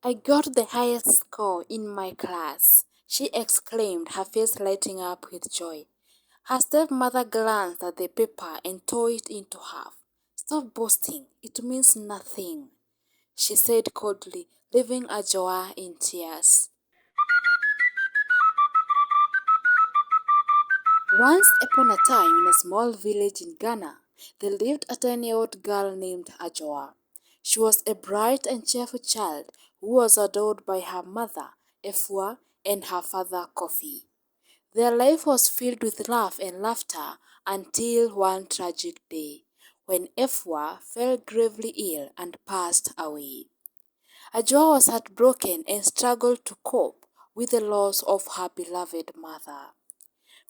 I got the highest score in my class, she exclaimed, her face lighting up with joy. Her stepmother glanced at the paper and tore it into half. Stop boasting, it means nothing, she said coldly, leaving Adoua in tears. Once upon a time, in a small village in Ghana, there lived a 10-year-old girl named Adoua. She was a bright and cheerful child who was adored by her mother, Efua, and her father, Kofi. Their life was filled with love and laughter until one tragic day, when Efua fell gravely ill and passed away. Adoua was heartbroken and struggled to cope with the loss of her beloved mother.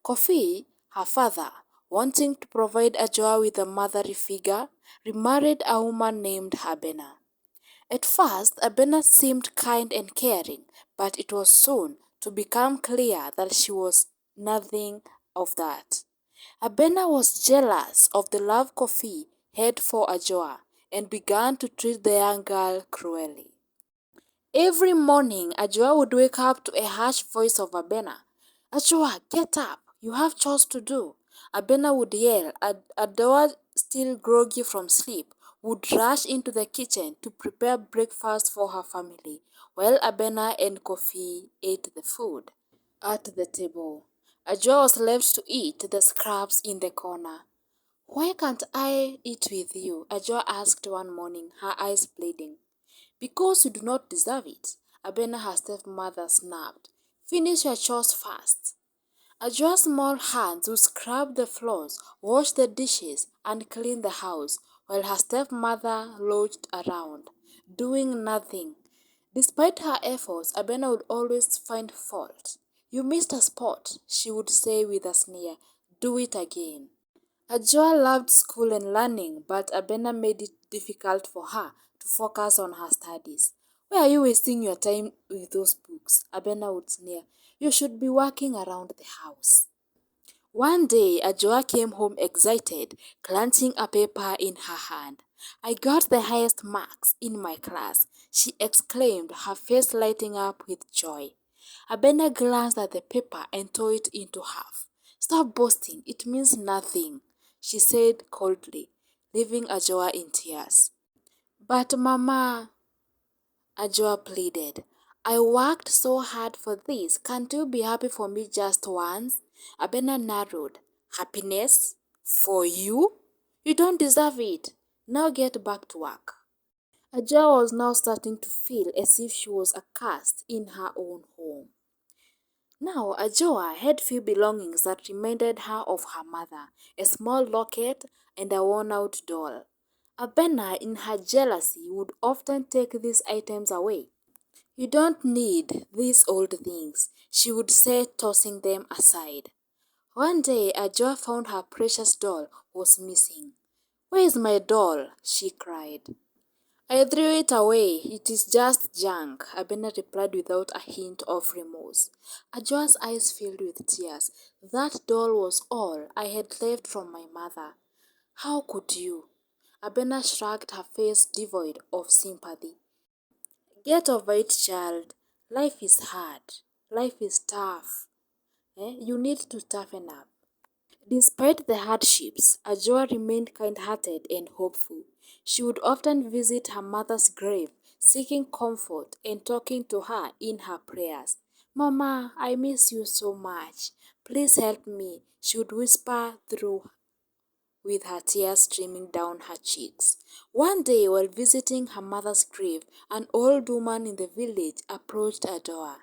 Kofi, her father, wanting to provide Adoua with a motherly figure, remarried a woman named Abena. At first, Abena seemed kind and caring, but it was soon to become clear that she was nothing of that. Abena was jealous of the love Kofi had for Adoua and began to treat the young girl cruelly. Every morning, Adoua would wake up to a harsh voice of Abena. Adoua, get up, you have chores to do. Abena would yell. Adoua, still groggy from sleep, would rush into the kitchen to prepare breakfast for her family, while Abena and Kofi ate the food. At the table, Adoua was left to eat the scraps in the corner. Why can't I eat with you? Adoua asked one morning, her eyes bleeding. Because you do not deserve it, Abena, her stepmother, snapped. Finish your chores fast. Adoa's small hands would scrub the floors, wash the dishes, and clean the house, while her stepmother lounged around, doing nothing. Despite her efforts, Abena would always find fault. You missed a spot, she would say with a sneer. Do it again. Adoua loved school and learning, but Abena made it difficult for her to focus on her studies. Why are you wasting your time with those books? Abena would sneer. You should be working around the house. One day, Adoua came home excited, clenching a paper in her hand. I got the highest marks in my class, she exclaimed, her face lighting up with joy. Abena glanced at the paper and tore it into half. Stop boasting, it means nothing, she said coldly, leaving Adoua in tears. But Mama, Adoua pleaded, I worked so hard for this. Can't you be happy for me just once? Abena narrowed. Happiness? For you? You don't deserve it. Now get back to work. Adoua was now starting to feel as if she was a cast in her own home. Now, Adoua had few belongings that reminded her of her mother, a small locket and a worn-out doll. Abena, in her jealousy, would often take these items away. You don't need these old things, she would say, tossing them aside. One day, Adoua found her precious doll was missing. Where is my doll? She cried. I threw it away. It is just junk, Abena replied without a hint of remorse. Adoa's eyes filled with tears. That doll was all I had left from my mother. How could you? Abena shrugged, her face devoid of sympathy. Get over it, child. Life is hard. Life is tough. You need to toughen up. Despite the hardships, Adoua remained kind-hearted and hopeful. She would often visit her mother's grave, seeking comfort and talking to her in her prayers. Mama, I miss you so much. Please help me, she would whisper through with her tears streaming down her cheeks. One day, while visiting her mother's grave, an old woman in the village approached Adoua.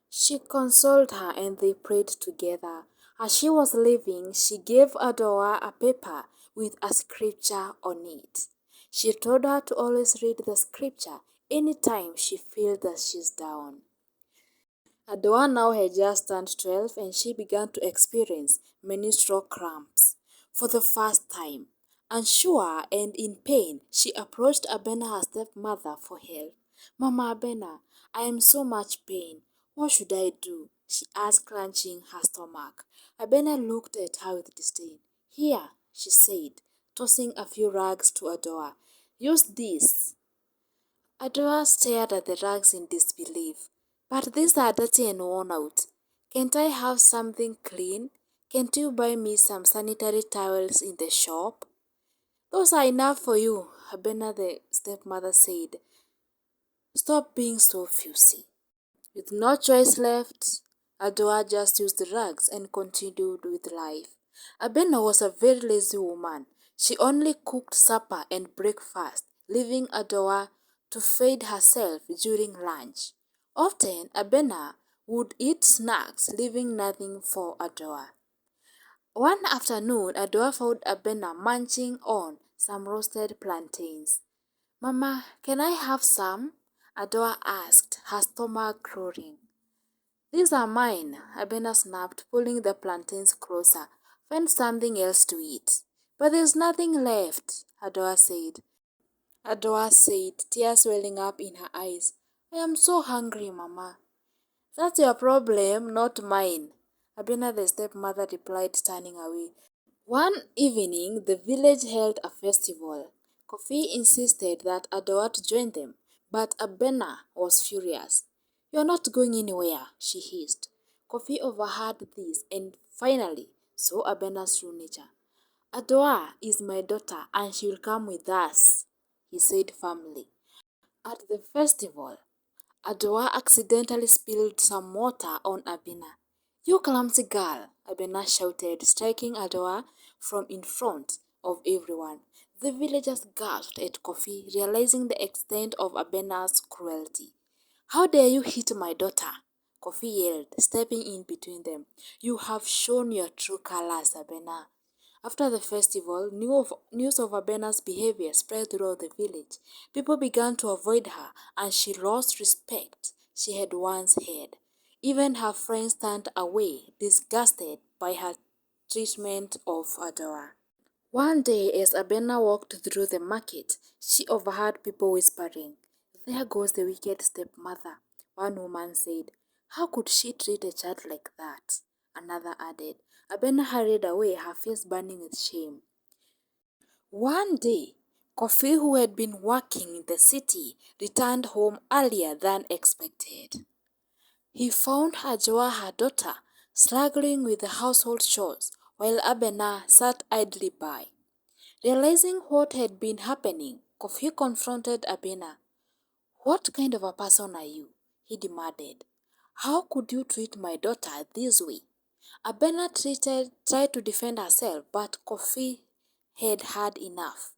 She consoled her and they prayed together. As she was leaving, she gave Adoua a paper with a scripture on it. She told her to always read the scripture anytime she feels that she's down. Adoua now had just turned 12 and she began to experience menstrual cramps for the first time. Unsure and in pain, she approached Abena, her stepmother, for help. Mama Abena, I am so much pain. What should I do? She asked, clenching her stomach. Abena looked at her with disdain. Here, she said, tossing a few rags to Adoua. Use this. Adoua stared at the rags in disbelief. But these are dirty and worn out. Can't I have something clean? Can't you buy me some sanitary towels in the shop? Those are enough for you, Abena the stepmother said. Stop being so fussy. With no choice left, Adoua just used the rags and continued with life. Abena was a very lazy woman. She only cooked supper and breakfast, leaving Adoua to feed herself during lunch. Often, Abena would eat snacks, leaving nothing for Adoua. One afternoon, Adoua found Abena munching on some roasted plantains. Mama, can I have some? Adoua asked, her stomach growling. These are mine, Abena snapped, pulling the plantains closer. Find something else to eat. But there's nothing left, Adoua said, tears welling up in her eyes. I am so hungry, Mama. That's your problem, not mine, Abena the stepmother replied, turning away. One evening, the village held a festival. Kofi insisted that Adoua join them, but Abena was furious. You're not going anywhere, she hissed. Kofi overheard this and finally saw Abena's true nature. Adoua is my daughter and she will come with us, he said firmly. At the festival, Adoua accidentally spilled some water on Abena. You clumsy girl, Abena shouted, striking Adoua from in front of everyone. The villagers gasped at Kofi, realizing the extent of Abena's cruelty. How dare you hit my daughter? Kofi yelled, stepping in between them. You have shown your true colors, Abena. After the festival, news of Abena's behavior spread throughout the village. People began to avoid her, and she lost respect she had once had. Even her friends turned away, disgusted by her treatment of Adoua. One day, as Abena walked through the market, she overheard people whispering, There goes the wicked stepmother, one woman said. How could she treat a child like that? Another added. Abena hurried away, her face burning with shame. One day, Kofi, who had been working in the city, returned home earlier than expected. He found Adoua, her daughter, struggling with the household chores, while Abena sat idly by. Realizing what had been happening, Kofi confronted Abena. What kind of a person are you? He demanded. How could you treat my daughter this way? Abena tried to defend herself, but Kofi had had enough.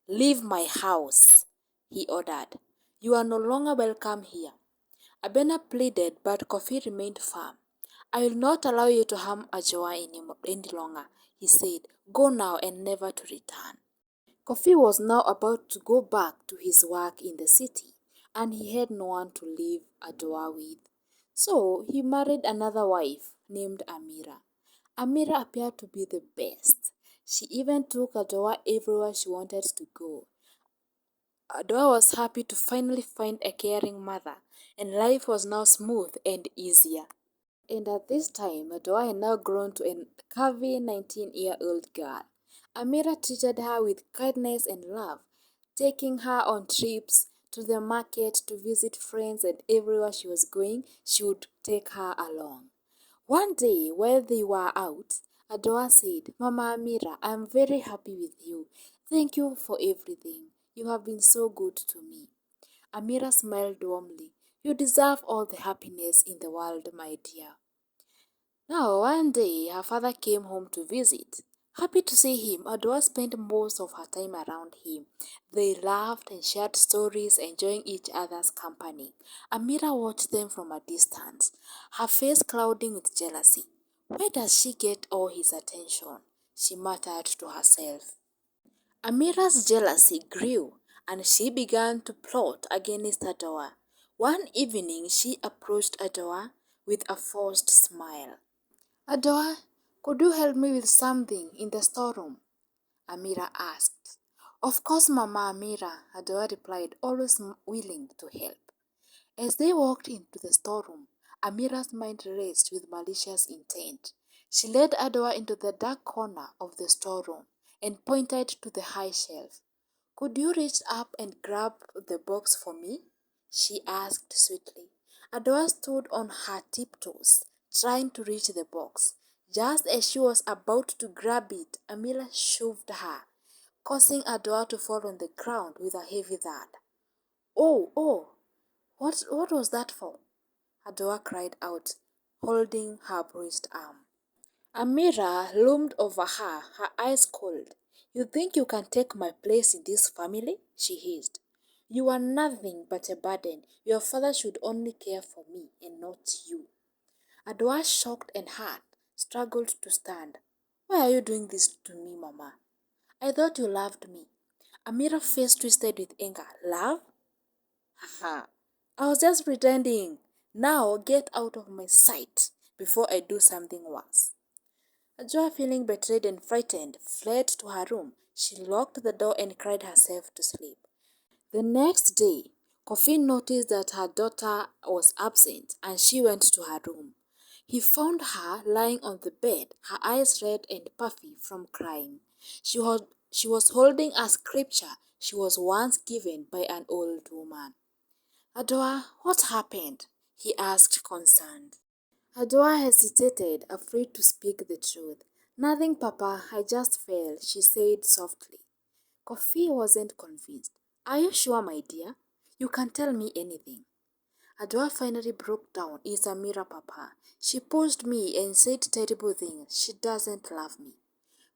Leave my house, he ordered. You are no longer welcome here. Abena pleaded, but Kofi remained firm. I will not allow you to harm Adoua any longer, he said. Go now and never to return. Kofi was now about to go back to his work in the city, and he had no one to leave Adoua with. So he married another wife named Amira. Amira appeared to be the best. She even took Adoua everywhere she wanted to go. Adoua was happy to finally find a caring mother, and life was now smooth and easier. And at this time, Adoua had now grown to a curvy 19-year-old girl. Amira treated her with kindness and love, taking her on trips to the market to visit friends, and everywhere she was going, she would take her along. One day, while they were out, Adoua said, Mama Amira, I am very happy with you. Thank you for everything. You have been so good to me. Amira smiled warmly. You deserve all the happiness in the world, my dear. Now, one day, her father came home to visit. Happy to see him, Adoua spent most of her time around him. They laughed and shared stories, enjoying each other's company. Amira watched them from a distance, her face clouding with jealousy. Where does she get all his attention? She muttered to herself. Amira's jealousy grew, and she began to plot against Adoua. One evening, she approached Adoua with a forced smile. Adoua, could you help me with something in the storeroom? Amira asked. Of course, Mama Amira, Adoua replied, always willing to help. As they walked into the storeroom, Amira's mind raced with malicious intent. She led Adoua into the dark corner of the storeroom and pointed to the high shelf. Could you reach up and grab the box for me? she asked sweetly. Adoua stood on her tiptoes, trying to reach the box. Just as she was about to grab it, Amira shoved her, causing Adoua to fall on the ground with a heavy thud. Oh, oh, what was that for? Adoua cried out, holding her bruised arm. Amira loomed over her, her eyes cold. You think you can take my place in this family? She hissed. You are nothing but a burden. Your father should only care for me and not you. Adoua, shocked and hurt, struggled to stand. Why are you doing this to me, Mama? I thought you loved me. Amira's face twisted with anger. Love? Haha. I was just pretending. Now get out of my sight before I do something worse. Adoua, feeling betrayed and frightened, fled to her room. She locked the door and cried herself to sleep. The next day, Kofi noticed that her daughter was absent and she went to her room. He found her lying on the bed, her eyes red and puffy from crying. She was holding a scripture she was once given by an old woman. Adoua, what happened? He asked, concerned. Adoua hesitated, afraid to speak the truth. Nothing, Papa, I just fell, she said softly. Kofi wasn't convinced. Are you sure, my dear? You can tell me anything. Adoua finally broke down. It's Amira, Papa. She pushed me and said terrible things. She doesn't love me.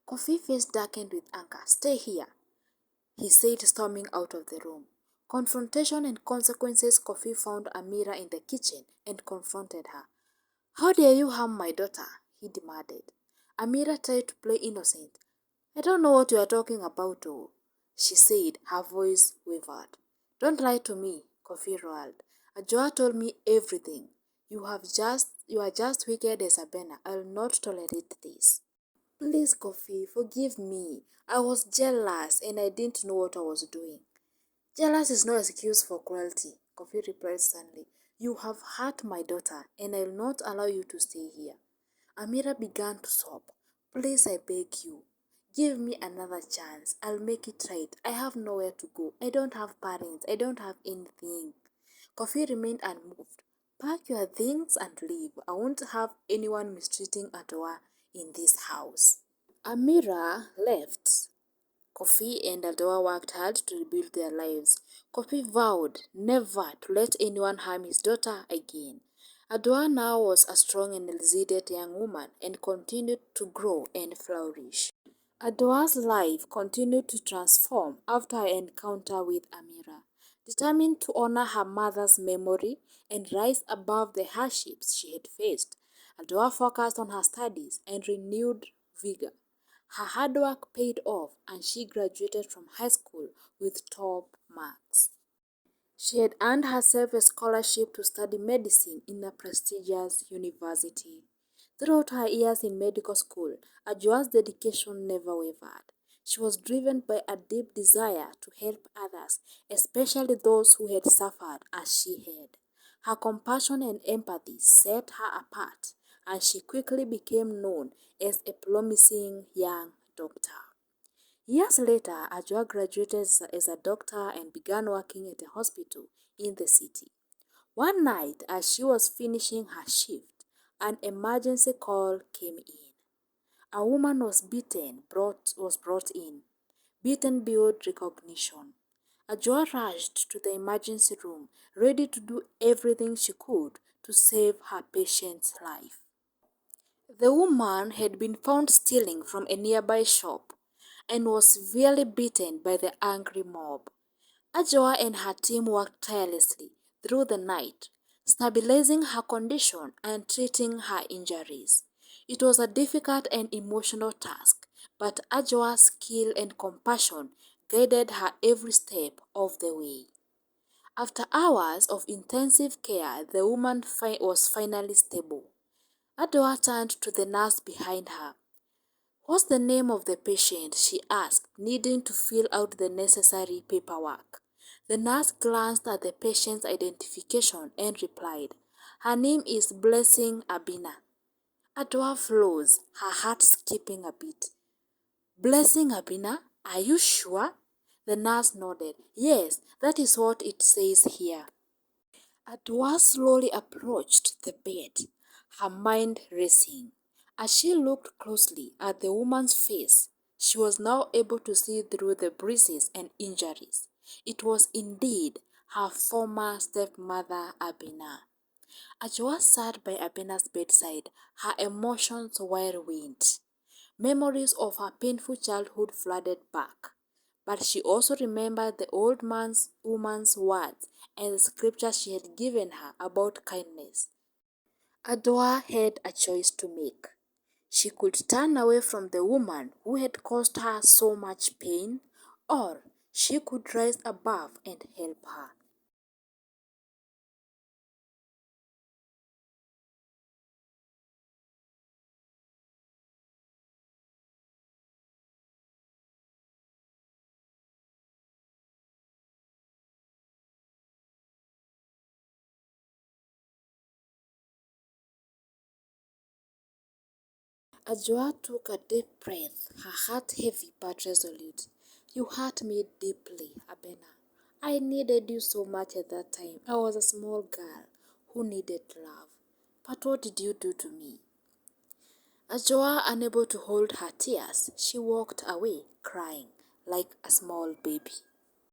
Kofi's face darkened with anger. Stay here, he said, storming out of the room. Confrontation and consequences. Kofi found Amira in the kitchen and confronted her. How dare you harm my daughter? He demanded. Amira tried to play innocent. I don't know what you are talking about, oh, she said, her voice wavered. Don't lie to me, Kofi roared. Adoua told me everything. You are just wicked as a banner. I will not tolerate this. Please, Kofi, forgive me. I was jealous and I didn't know what I was doing. Jealous is no excuse for cruelty, Kofi replied sternly. You have hurt my daughter and I will not allow you to stay here. Amira began to sob. Please, I beg you. Give me another chance. I'll make it right. I have nowhere to go. I don't have parents. I don't have anything. Kofi remained unmoved. Pack your things and leave. I won't have anyone mistreating Adoua in this house. Amira left. Kofi and Adoua worked hard to rebuild their lives. Kofi vowed never to let anyone harm his daughter again. Adoua now was a strong and resilient young woman and continued to grow and flourish. Adoua's life continued to transform after her encounter with Amira. Determined to honor her mother's memory and rise above the hardships she had faced, Adoua focused on her studies and renewed vigor. Her hard work paid off and she graduated from high school with top marks. She had earned herself a scholarship to study medicine in a prestigious university. Throughout her years in medical school, Adoua's dedication never wavered. She was driven by a deep desire to help others, especially those who had suffered as she had. Her compassion and empathy set her apart, and she quickly became known as a promising young doctor. Years later, Adoua graduated as a doctor and began working at a hospital in the city. One night, as she was finishing her shift, an emergency call came in. A woman was brought in, beaten beyond recognition. Adoua rushed to the emergency room, ready to do everything she could to save her patient's life. The woman had been found stealing from a nearby shop and was severely beaten by the angry mob. Adoua and her team worked tirelessly through the night, stabilizing her condition and treating her injuries. It was a difficult and emotional task, but Adoua's skill and compassion guided her every step of the way. After hours of intensive care, the woman was finally stable. Adoua turned to the nurse behind her. What's the name of the patient? She asked, needing to fill out the necessary paperwork. The nurse glanced at the patient's identification and replied, Her name is Blessing Abina. Adoua froze, her heart skipping a beat. Blessing Abina? Are you sure? The nurse nodded. Yes, that is what it says here. Adoua slowly approached the bed, her mind racing. As she looked closely at the woman's face, she was now able to see through the bruises and injuries. It was indeed her former stepmother, Abena. Adoua sat by Abena's bedside, her emotions whirlwind. Memories of her painful childhood flooded back. But she also remembered the woman's words and the scripture she had given her about kindness. Adoua had a choice to make. She could turn away from the woman who had caused her so much pain, or she could rise above and help her. Adoua took a deep breath, her heart heavy but resolute. You hurt me deeply, Abena. I needed you so much at that time. I was a small girl who needed love. But what did you do to me? Adoua, unable to hold her tears, she walked away, crying like a small baby.